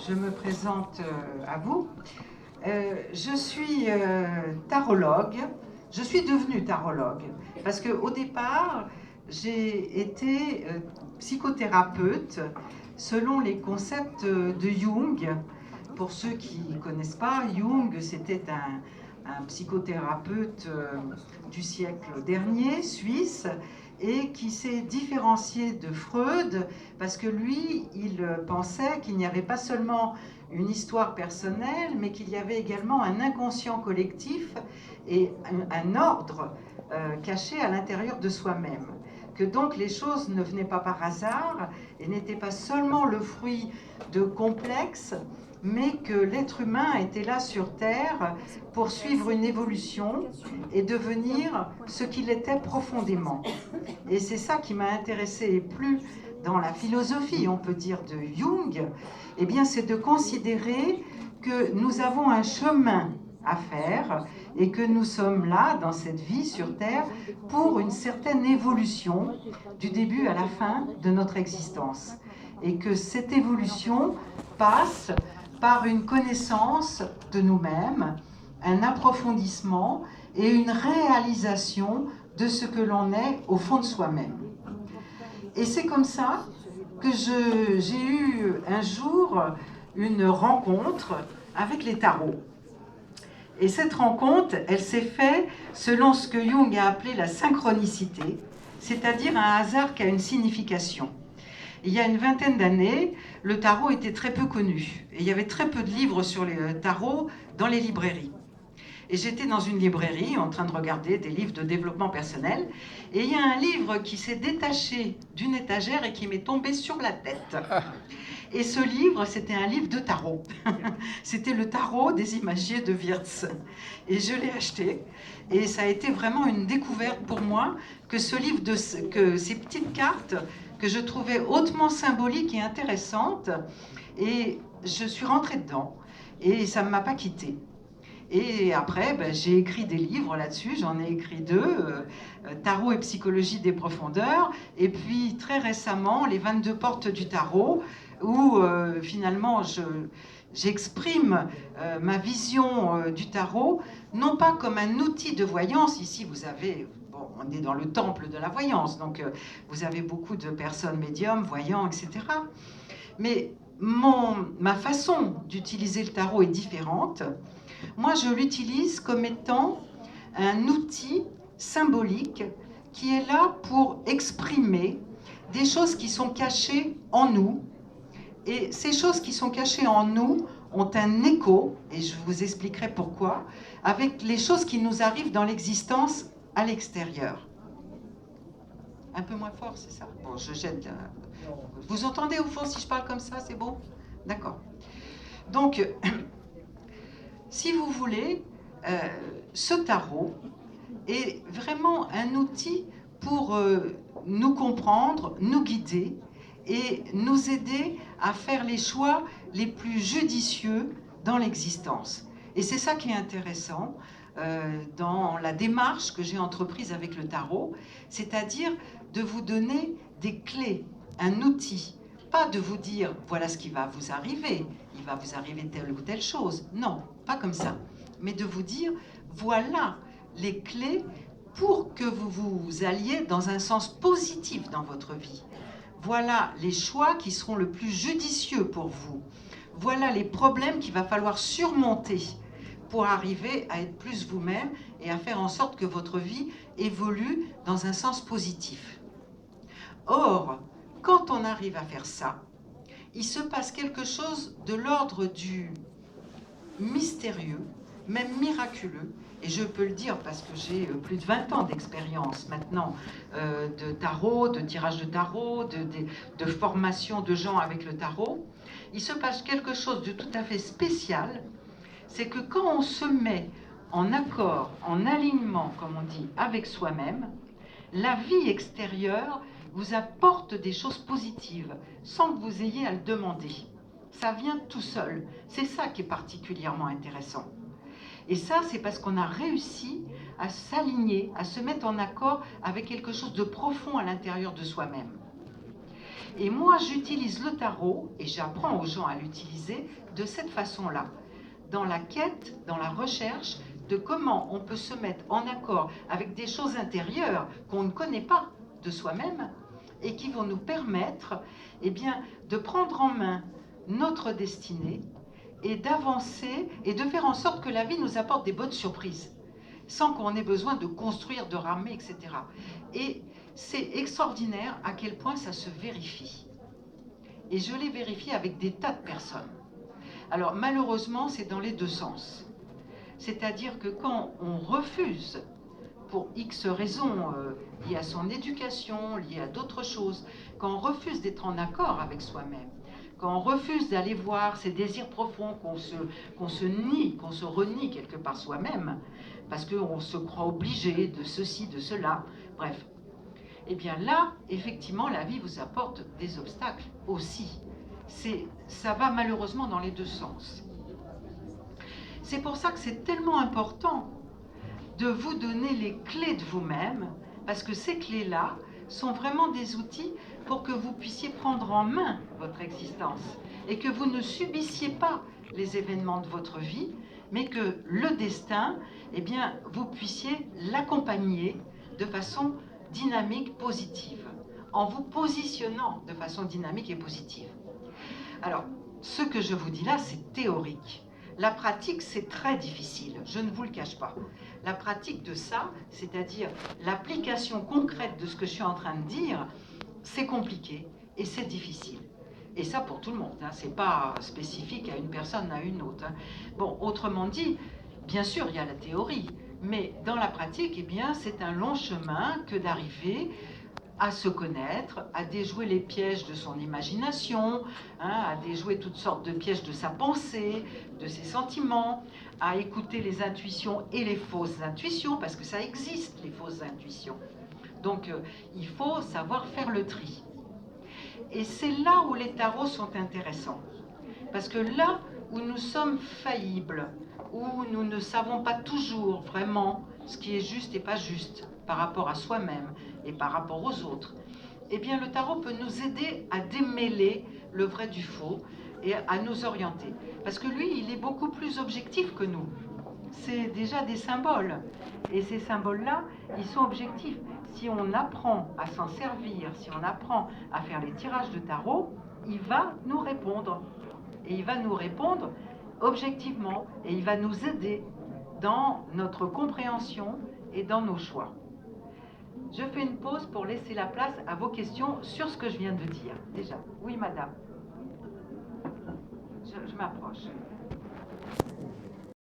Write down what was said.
je me présente à vous. Je suis tarologue. Je suis devenue tarologue parce qu'au départ, j'ai été psychothérapeute selon les concepts de Jung. Pour ceux qui ne connaissent pas, Jung, c'était un psychothérapeute du siècle dernier, suisse, et qui s'est différencié de Freud parce que lui, il pensait qu'il n'y avait pas seulement une histoire personnelle, mais qu'il y avait également un inconscient collectif et un ordre caché à l'intérieur de soi-même. Que donc les choses ne venaient pas par hasard et n'étaient pas seulement le fruit de complexes, mais que l'être humain était là sur Terre pour suivre une évolution et devenir ce qu'il était profondément. Et c'est ça qui m'a intéressée et plu dans la philosophie, on peut dire, de Jung, eh bien, c'est de considérer que nous avons un chemin à faire et que nous sommes là, dans cette vie sur Terre, pour une certaine évolution du début à la fin de notre existence. Et que cette évolution passe par une connaissance de nous-mêmes, un approfondissement et une réalisation de ce que l'on est au fond de soi-même. Et c'est comme ça que j'ai eu un jour une rencontre avec les tarots. Et cette rencontre, elle s'est faite selon ce que Jung a appelé la synchronicité, c'est-à-dire un hasard qui a une signification. Il y a une vingtaine d'années, le tarot était très peu connu. Et il y avait très peu de livres sur les tarots dans les librairies. Et j'étais dans une librairie en train de regarder des livres de développement personnel. Et il y a un livre qui s'est détaché d'une étagère et qui m'est tombé sur la tête. Et ce livre, c'était un livre de tarot. C'était le tarot des imagiers de Wirtz. Et je l'ai acheté. Et ça a été vraiment une découverte pour moi que ce livre, que ces petites cartes que je trouvais hautement symboliques et intéressantes. Et je suis rentrée dedans. Et ça ne m'a pas quittée. Et après, j'ai écrit des livres là-dessus, j'en ai écrit 2, Tarot et psychologie des profondeurs, et puis très récemment, Les 22 portes du tarot, où finalement j'exprime ma vision du tarot, non pas comme un outil de voyance. Ici, vous avez, bon, on est dans le temple de la voyance, donc vous avez beaucoup de personnes médiums, voyants, etc. Mais ma façon d'utiliser le tarot est différente. Moi, je l'utilise comme étant un outil symbolique qui est là pour exprimer des choses qui sont cachées en nous. Et ces choses qui sont cachées en nous ont un écho, et je vous expliquerai pourquoi, avec les choses qui nous arrivent dans l'existence à l'extérieur. Un peu moins fort, c'est ça? Bon, je jette. Vous entendez au fond si je parle comme ça, c'est bon? D'accord. Donc, si vous voulez, ce tarot est vraiment un outil pour nous comprendre, nous guider et nous aider à faire les choix les plus judicieux dans l'existence. Et c'est ça qui est intéressant dans la démarche que j'ai entreprise avec le tarot, c'est-à-dire de vous donner des clés, un outil, pas de vous dire voilà ce qui va vous arriver, il va vous arriver telle ou telle chose, non, pas comme ça, mais de vous dire voilà les clés pour que vous vous alliez dans un sens positif dans votre vie. Voilà les choix qui seront le plus judicieux pour vous. Voilà les problèmes qu'il va falloir surmonter pour arriver à être plus vous-même et à faire en sorte que votre vie évolue dans un sens positif. Or, quand on arrive à faire ça, il se passe quelque chose de l'ordre du mystérieux, même miraculeux, et je peux le dire parce que j'ai plus de 20 ans d'expérience maintenant de tarot, de tirage de tarot, de formation de gens avec le tarot. Il se passe quelque chose de tout à fait spécial, c'est que quand on se met en accord, en alignement, comme on dit, avec soi-même, la vie extérieure vous apporte des choses positives sans que vous ayez à le demander. Ça vient tout seul. C'est ça qui est particulièrement intéressant. Et ça, c'est parce qu'on a réussi à s'aligner, à se mettre en accord avec quelque chose de profond à l'intérieur de soi-même. Et moi, j'utilise le tarot, et j'apprends aux gens à l'utiliser de cette façon-là, dans la quête, dans la recherche de comment on peut se mettre en accord avec des choses intérieures qu'on ne connaît pas de soi-même et qui vont nous permettre eh bien, de prendre en main notre destinée et d'avancer et de faire en sorte que la vie nous apporte des bonnes surprises, sans qu'on ait besoin de construire, de ramer, etc. Et c'est extraordinaire à quel point ça se vérifie. Et je l'ai vérifié avec des tas de personnes. Alors malheureusement, c'est dans les deux sens. C'est-à-dire que quand on refuse, pour X raisons, liées à son éducation, liées à d'autres choses, quand on refuse d'être en accord avec soi-même, quand on refuse d'aller voir ces désirs profonds, qu'on se nie, qu'on se renie quelque part soi-même, parce qu'on se croit obligé de ceci, de cela, bref. Eh bien là, effectivement, la vie vous apporte des obstacles aussi. Ça va malheureusement dans les deux sens. C'est pour ça que c'est tellement important de vous donner les clés de vous-même, parce que ces clés-là sont vraiment des outils pour que vous puissiez prendre en main votre existence et que vous ne subissiez pas les événements de votre vie, mais que le destin, eh bien, vous puissiez l'accompagner de façon dynamique, positive, en vous positionnant de façon dynamique et positive. Alors, ce que je vous dis là, c'est théorique. La pratique, c'est très difficile, je ne vous le cache pas. La pratique de ça, c'est-à-dire l'application concrète de ce que je suis en train de dire, c'est compliqué et c'est difficile. Et ça pour tout le monde, hein, c'est pas spécifique à une personne, à une autre. Hein. Bon, autrement dit, bien sûr, il y a la théorie, mais dans la pratique, eh bien, c'est un long chemin que d'arriver à se connaître, à déjouer les pièges de son imagination, hein, à déjouer toutes sortes de pièges de sa pensée, de ses sentiments, à écouter les intuitions et les fausses intuitions, parce que ça existe, les fausses intuitions. Donc, il faut savoir faire le tri. Et c'est là où les tarots sont intéressants. Parce que là où nous sommes faillibles, où nous ne savons pas toujours vraiment ce qui est juste et pas juste par rapport à soi-même et par rapport aux autres, eh bien le tarot peut nous aider à démêler le vrai du faux et à nous orienter. Parce que lui, il est beaucoup plus objectif que nous. C'est déjà des symboles. Et ces symboles-là, ils sont objectifs. Si on apprend à s'en servir, si on apprend à faire les tirages de tarot, il va nous répondre. Et il va nous répondre objectivement. Et il va nous aider dans notre compréhension et dans nos choix. Je fais une pause pour laisser la place à vos questions sur ce que je viens de dire. Déjà. Oui, madame. Je m'approche.